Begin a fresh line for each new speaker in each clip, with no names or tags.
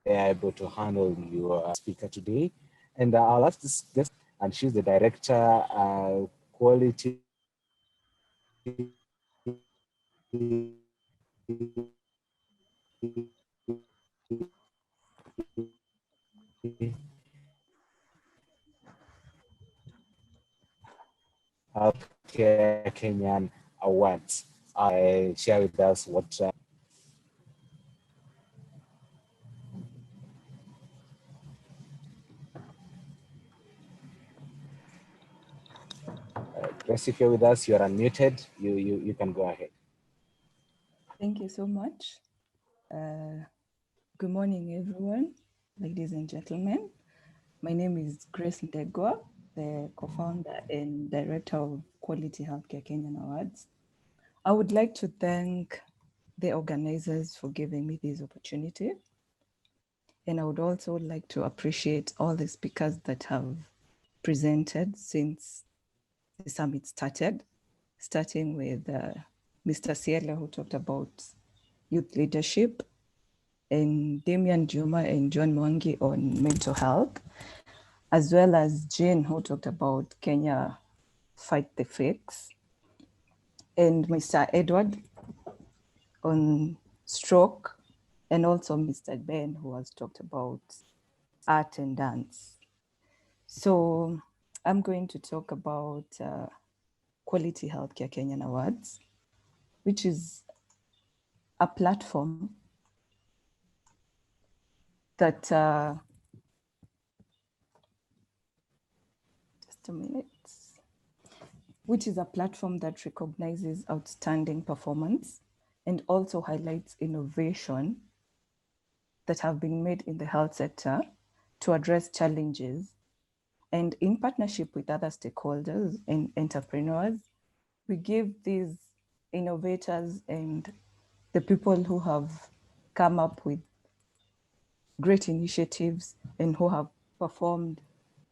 able to handle your speaker today. And our last guest, and she's the director, quality Healthcare Kenyan Awards. Share with us what. Grace, if you're with us, you're unmuted. You can go ahead.
Thank you so much. Good morning, everyone, ladies and gentlemen. My name is Grace Ndegwa, the co-founder and director of Quality Healthcare Kenyan Awards. I would like to thank the organizers for giving me this opportunity. And I would also like to appreciate all the speakers that have presented since the summit started, starting with Mr. Siela, who talked about youth leadership, and Damian Juma and John Mwangi on mental health, as well as Jane, who talked about Kenya Fight the Fakes, and Mr. Edward on stroke, and also Mr. Ben, who has talked about art and dance. So I'm going to talk about Quality Healthcare Kenyan Awards, which is a platform that, just a minute, which is a platform that recognizes outstanding performance and also highlights innovation that have been made in the health sector to address challenges. And in partnership with other stakeholders and entrepreneurs, we give these innovators and the people who have come up with great initiatives and who have performed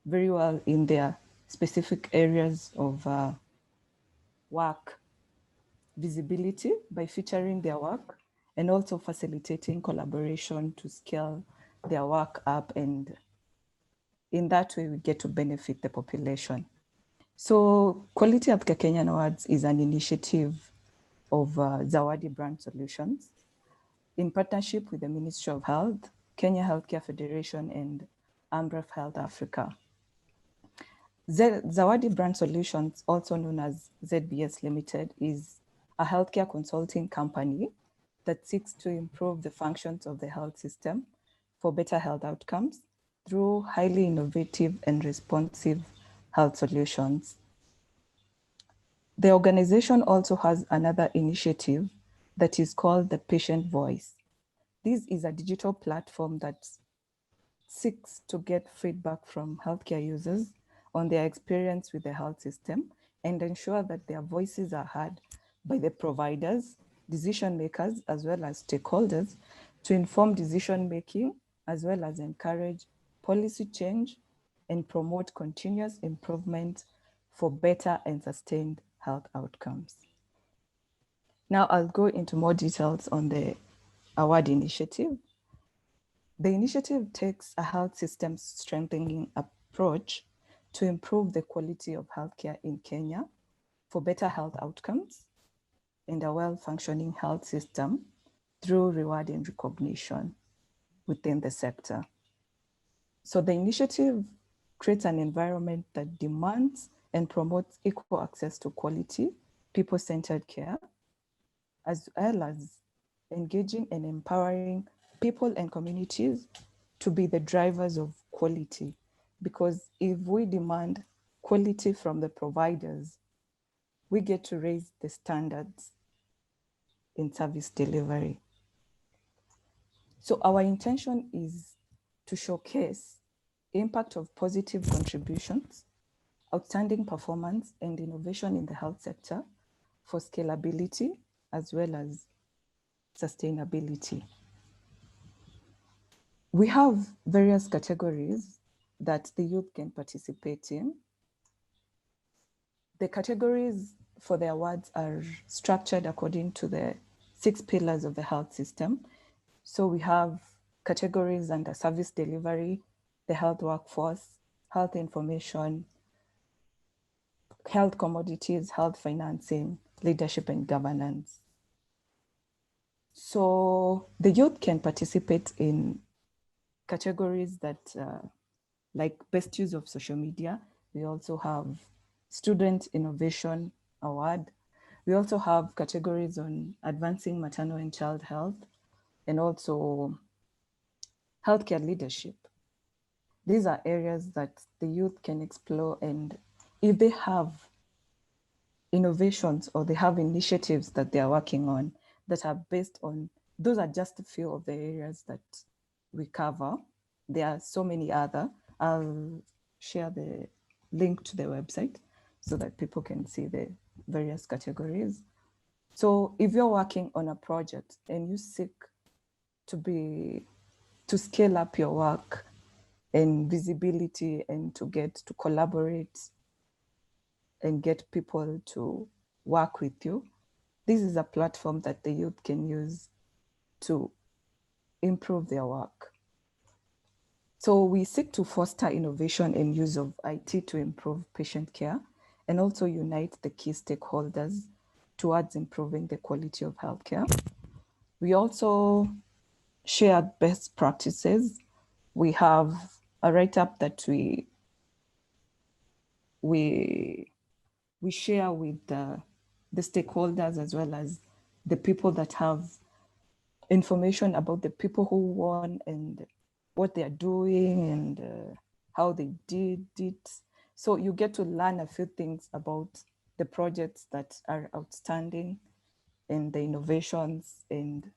very well in their specific areas of work visibility by featuring their work and also facilitating collaboration to scale their work up, and in that way we get to benefit the population. So Quality Healthcare Kenyan Awards is an initiative of Zawadi Brand Solutions in partnership with the Ministry of Health, Kenya Healthcare Federation, and Amref Health Africa. Zawadi Brand Solutions, also known as ZBS Limited, is a healthcare consulting company that seeks to improve the functions of the health system for better health outcomes through highly innovative and responsive health solutions. The organization also has another initiative that is called the Patient Voice. This is a digital platform that seeks to get feedback from healthcare users on their experience with the health system and ensure that their voices are heard by the providers, decision makers, as well as stakeholders to inform decision making, as well as encourage policy change and promote continuous improvement for better and sustained health outcomes. Now I'll go into more details on the award initiative. The initiative takes a health system strengthening approach to improve the quality of healthcare in Kenya for better health outcomes and a well-functioning health system through reward and recognition within the sector. So the initiative creates an environment that demands and promotes equal access to quality, people-centered care, as well as engaging and empowering people and communities to be the drivers of quality. Because if we demand quality from the providers, we get to raise the standards in service delivery. So our intention is to showcase the impact of positive contributions, outstanding performance, and innovation in the health sector for scalability as well as sustainability. We have various categories that the youth can participate in. The categories for the awards are structured according to the 6 pillars of the health system. So we have categories under service delivery, the health workforce, health information, health commodities, health financing, leadership and governance. So the youth can participate in categories that like best use of social media. We also have Student Innovation Award. We also have categories on advancing maternal and child health, and also healthcare leadership. These are areas that the youth can explore, and if they have innovations or they have initiatives that they are working on that are based on, those are just a few of the areas that we cover. There are so many other. I'll share the link to the website so that people can see the various categories. So if you're working on a project and you seek to scale up your work and visibility and to get to collaborate and get people to work with you, this is a platform that the youth can use to improve their work. So we seek to foster innovation and use of IT to improve patient care and also unite the key stakeholders towards improving the quality of healthcare. We also share best practices. We have a write-up that we share with the stakeholders as well as the people that have information about the people who won and what they are doing and how they did it. So you get to learn a few things about the projects that are outstanding and the innovations, and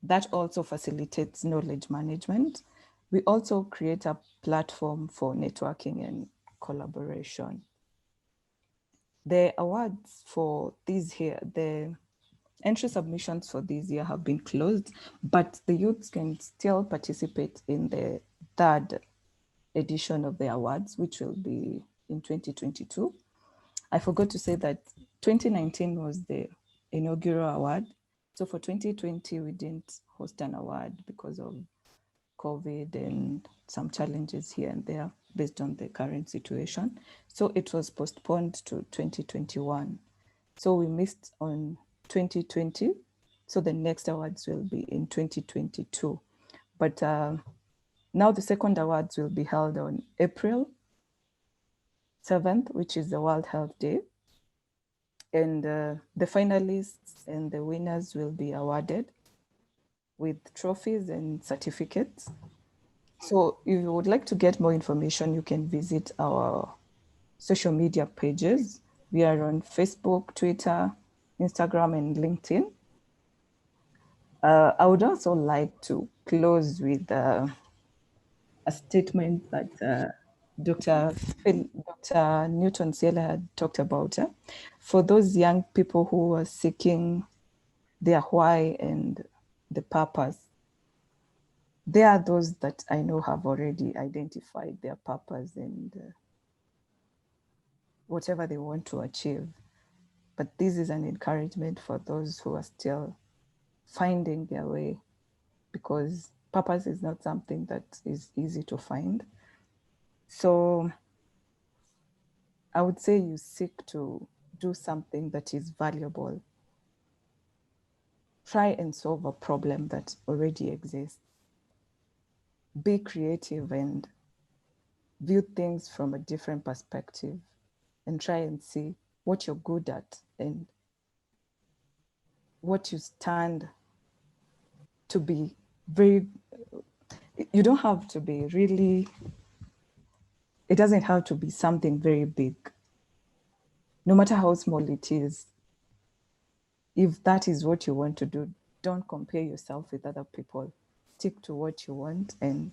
that also facilitates knowledge management. We also create a platform for networking and collaboration. The awards for this year, the entry submissions for this year have been closed, but the youths can still participate in the third edition of the awards, which will be in 2022. I forgot to say that 2019 was the inaugural award. So for 2020, we didn't host an award because of COVID and some challenges here and there based on the current situation. So it was postponed to 2021. So we missed on 2020. So the next awards will be in 2022. But now the second awards will be held on April 7th, which is the World Health Day. And the finalists and the winners will be awarded with trophies and certificates. So if you would like to get more information, you can visit our social media pages. We are on Facebook, Twitter, Instagram, and LinkedIn. I would also like to close with a statement that Dr. Newton Ciela had talked about. For those young people who are seeking their why and the purpose, there are those that I know have already identified their purpose and whatever they want to achieve. But this is an encouragement for those who are still finding their way, because purpose is not something that is easy to find. So I would say you seek to do something that is valuable. Try and solve a problem that already exists. Be creative and view things from a different perspective and try and see what you're good at and what you stand to be very, you don't have to be really, it doesn't have to be something very big. No matter how small it is, if that is what you want to do, don't compare yourself with other people. Stick to what you want and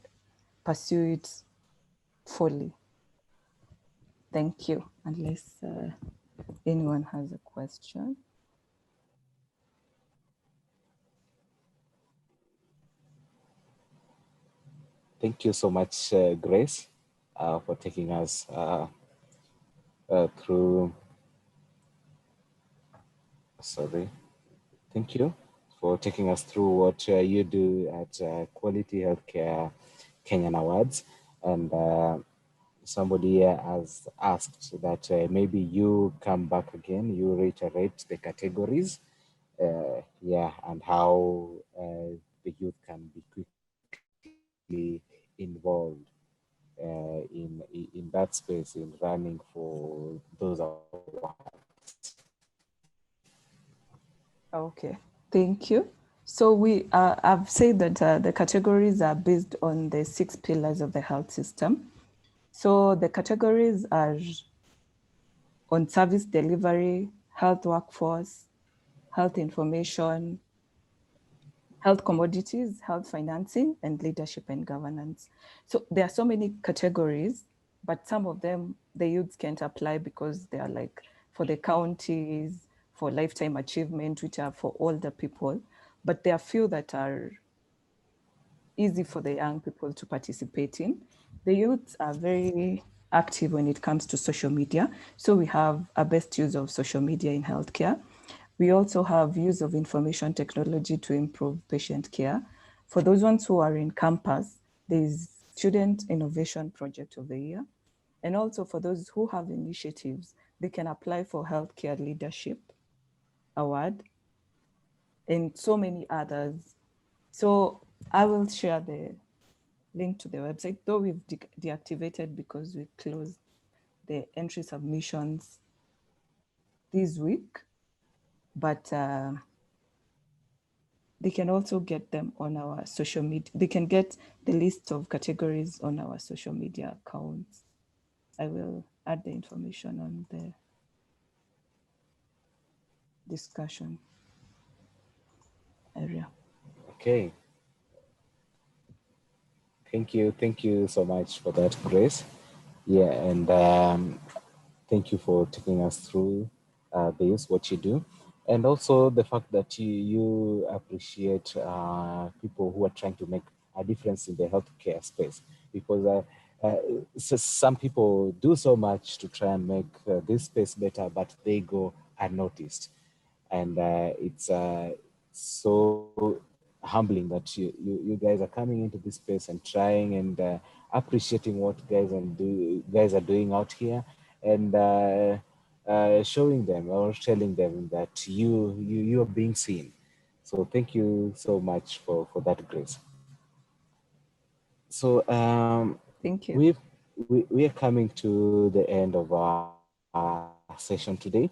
pursue it fully. Thank you, unless anyone has a question.
Thank you so much, Grace, for taking us through. Sorry. Thank you for taking us through what you do at Quality Healthcare Kenyan Awards. And somebody has asked that maybe you come back again, you reiterate the categories, and how the youth can be quickly involved in that space in running for those awards.
Okay, thank you. So I've said that the categories are based on the 6 pillars of the health system. So the categories are on service delivery, health workforce, health information, health commodities, health financing, and leadership and governance. So there are so many categories, but some of them the youths can't apply because they are like for the counties, for lifetime achievement, which are for older people. But there are few that are easy for the young people to participate in. The youths are very active when it comes to social media. So we have a best use of social media in healthcare. We also have use of information technology to improve patient care. For those ones who are in campus, there is Student Innovation Project of the Year. And also for those who have initiatives, they can apply for Healthcare Leadership Award and so many others. So I will share the link to the website, though we've deactivated because we closed the entry submissions this week, but they can also get them on our social media. They can get the list of categories on our social media accounts. I will add the information on the discussion area.
Okay, thank you so much for that, Grace. Yeah, and thank you for taking us through this, what you do, and also the fact that you appreciate people who are trying to make a difference in the healthcare space, because so some people do so much to try and make this space better, but they go unnoticed, and it's so humbling that you guys are coming into this space and trying and appreciating what guys are doing out here, and showing them or telling them that you are being seen. So thank you so much for that, Grace. So
Thank you.
we are coming to the end of our session today.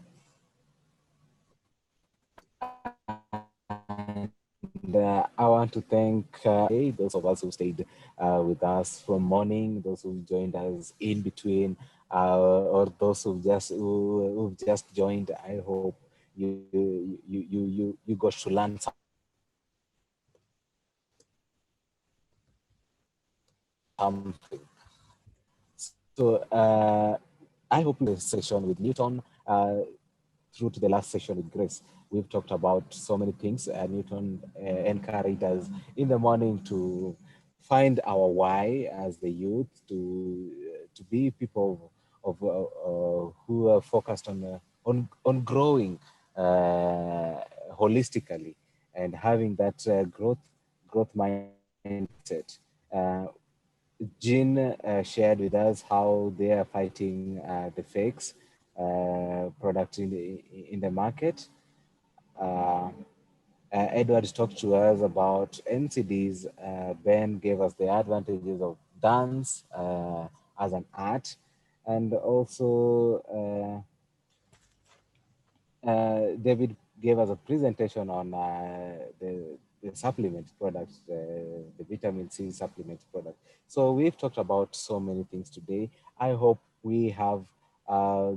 And I want to thank those of us who stayed with us from morning, those who joined us in between, or those who've just joined. I hope you got to learn something. So I hope you the session with Newton. Through to the last session with Grace, we've talked about so many things. Newton encouraged us in the morning to find our why as the youth, to be people who are focused on growing holistically and having that growth mindset. Jean shared with us how they are fighting the fakes product in the market. Uh, Edward talked to us about NCDs. Ben gave us the advantages of dance as an art, and also David gave us a presentation on the supplement products, the vitamin C supplement product. So we've talked about so many things today. I hope we have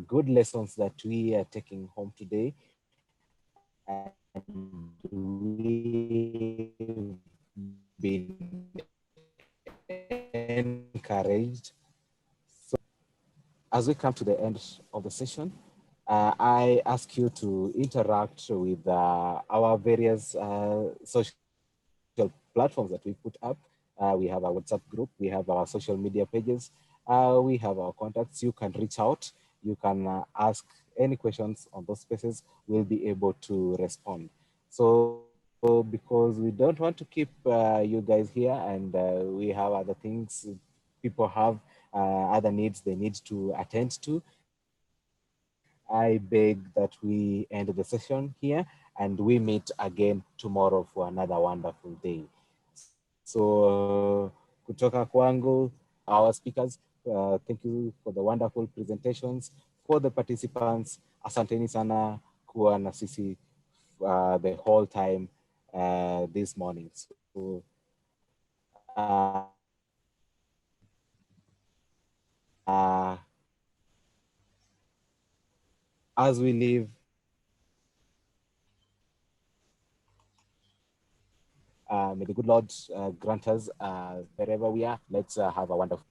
good lessons that we are taking home today, and we've been encouraged. So as we come to the end of the session, I ask you to interact with our various social platforms that we put up. We have our WhatsApp group, we have our social media pages, we have our contacts. You can reach out, you can ask any questions on those spaces. We'll be able to respond. So because we don't want to keep you guys here, and we have other things people have, other needs they need to attend to, I beg that we end the session here and we meet again tomorrow for another wonderful day. So, kutoka kwangu, our speakers, thank you for the wonderful presentations. For the participants, asanteni sana kuwa na sisi the whole time this morning. So, as we leave, may the good Lord grant us wherever we are. Let's have a wonderful